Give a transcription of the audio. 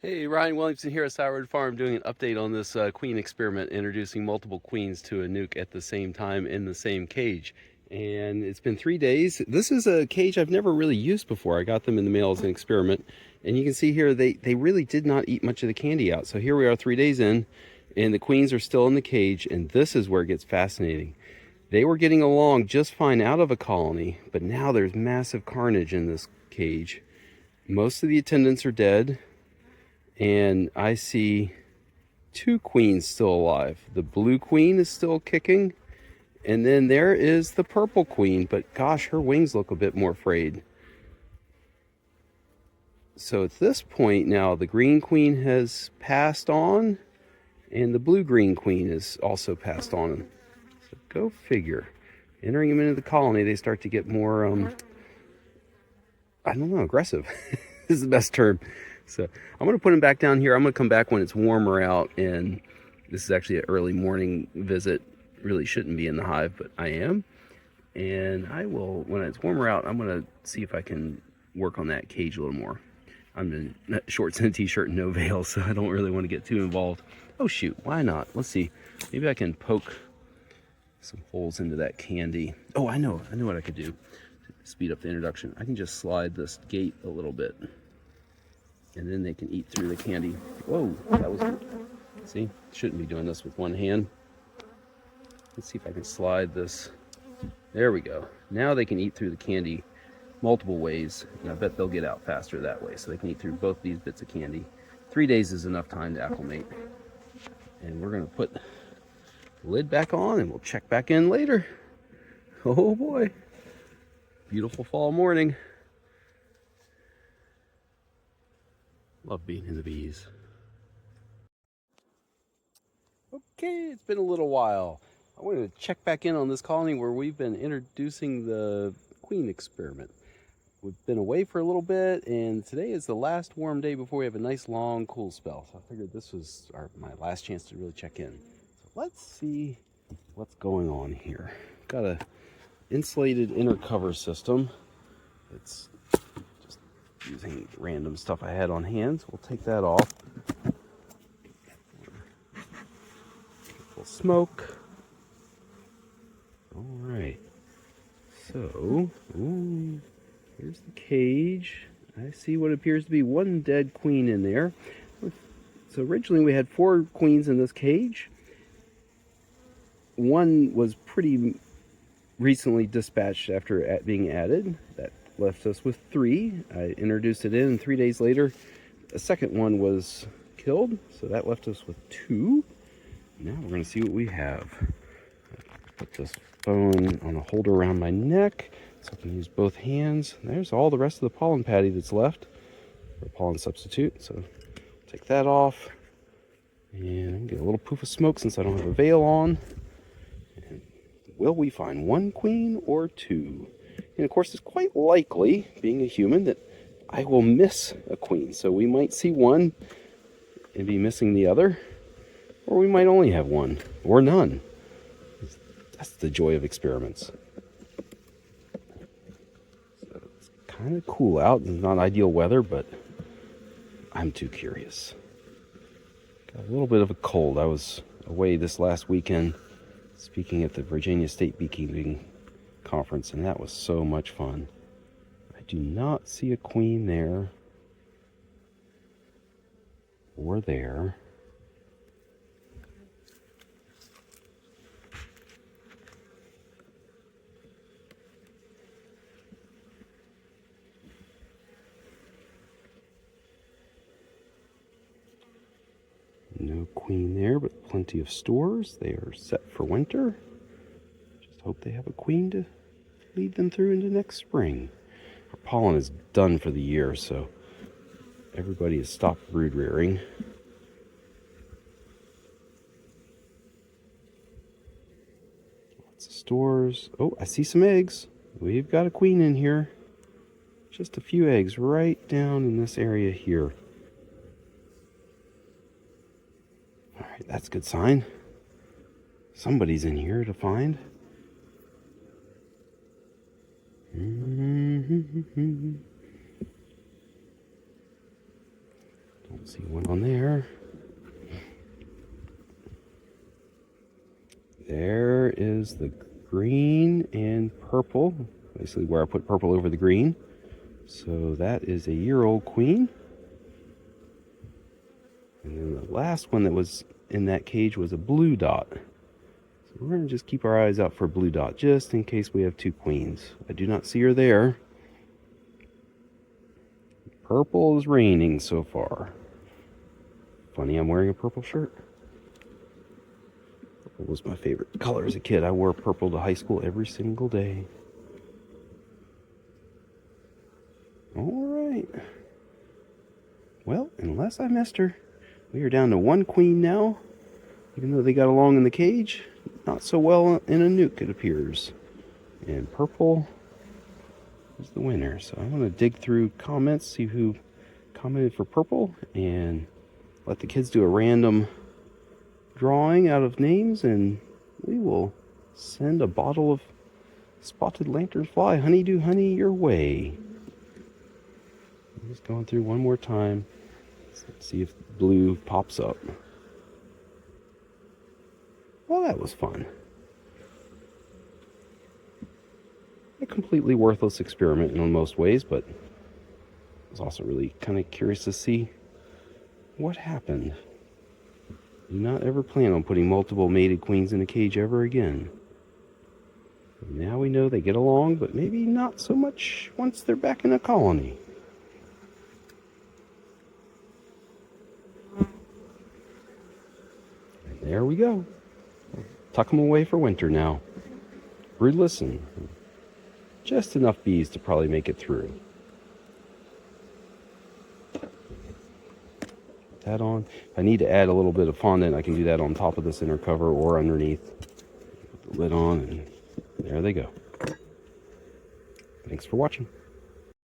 Hey, Ryan Williamson here at Sourwood Farm doing an update on this queen experiment, introducing multiple queens to a nuke at the same time in the same cage. And it's been 3 days. This is a cage I've never really used before. I got them in the mail as an experiment. And you can see here they really did not eat much of the candy out. So here we are 3 days in, and the queens are still in the cage, and this is where it gets fascinating. They were getting along just fine out of a colony, but now there's massive carnage in this cage. Most of the attendants are dead, and I see two queens still alive. The blue queen is still kicking, and then there is the purple queen, but gosh, her wings look a bit more frayed. So at this point now, the green queen has passed on, and the blue-green queen is also passed on. So go figure. Entering them into the colony, they start to get more, I don't know, aggressive. This is the best term. So I'm going to put them back down here. I'm going to come back when it's warmer out, and this is actually an early morning visit. Really shouldn't be in the hive, but I am. And I will, when it's warmer out, I'm going to see if I can work on that cage a little more. I'm in shorts and a t-shirt and no veil, so I don't really want to get too involved. Oh shoot, why not? Let's see. Maybe I can poke some holes into that candy. Oh, I know what I could do to speed up the introduction. I can just slide this gate a little bit, and then they can eat through the candy. Whoa, that was, see, shouldn't be doing this with one hand. Let's see if I can slide this. There we go. Now they can eat through the candy multiple ways, and I bet they'll get out faster that way, so they can eat through both these bits of candy. 3 days is enough time to acclimate. And we're gonna put the lid back on, and we'll check back in later. Oh boy, beautiful fall morning. Love being in the bees. Okay, it's been a little while. I wanted to check back in on this colony where we've been introducing the queen experiment. We've been away for a little bit, and today is the last warm day before we have a nice long cool spell. So I figured this was my last chance to really check in. So let's see what's going on here. Got a insulated inner cover system. It's just using random stuff I had on hand, so we'll take that off. Smoke. All right. So, here's the cage. I see what appears to be one dead queen in there. So originally we had 4 queens in this cage. One was pretty recently dispatched after being added. That left us with 3. I introduced it in, and 3 days later, a second one was killed. So that left us with 2. Now we're going to see what we have. Put this phone on a holder around my neck so I can use both hands. There's all the rest of the pollen patty that's left, or pollen substitute. So take that off, and get a little poof of smoke since I don't have a veil on. And will we find 1 queen or 2? And of course, it's quite likely, being a human, that I will miss a queen. So we might see 1 and be missing the other. Or we might only have 1, or none. That's the joy of experiments. So it's kind of cool out. It's not ideal weather, but I'm too curious. Got a little bit of a cold. I was away this last weekend speaking at the Virginia State Beekeeping Conference, and that was so much fun. I do not see a queen there, or there. No queen there, but plenty of stores. They are set for winter. Just hope they have a queen to lead them through into next spring. Our pollen is done for the year, so everybody has stopped brood rearing. Lots of stores. Oh, I see some eggs. We've got a queen in here. Just a few eggs right down in this area here. Alright, that's a good sign. Somebody's in here to find. Don't See one on there. There is the green and purple. Basically where I put purple over the green. So that is a year-old queen. And then the last one that was in that cage was a blue dot. So we're going to just keep our eyes out for a blue dot just in case we have two queens. I do not see her there. Purple is reigning so far. Funny, I'm wearing a purple shirt. Purple was my favorite color as a kid. I wore purple to high school every single day. All right. Well, unless I missed her, we are down to one queen now. Even though they got along in the cage, not so well in a nuke, it appears. And purple is the winner. So I'm going to dig through comments, see who commented for purple, and let the kids do a random drawing out of names, and we will send a bottle of spotted lanternfly honeydew honey your way. I'm just going through one more time. Let's see if blue pops up. Well, that was fun. A completely worthless experiment in most ways, but I was also really kind of curious to see what happened. Do not ever plan on putting multiple mated queens in a cage ever again. Now we know they get along, but maybe not so much once they're back in a colony. And there we go. Tuck them away for winter now. Broodless and just enough bees to probably make it through. Put that on. If I need to add a little bit of fondant, I can do that on top of this inner cover or underneath. Put the lid on, and there they go. Thanks for watching.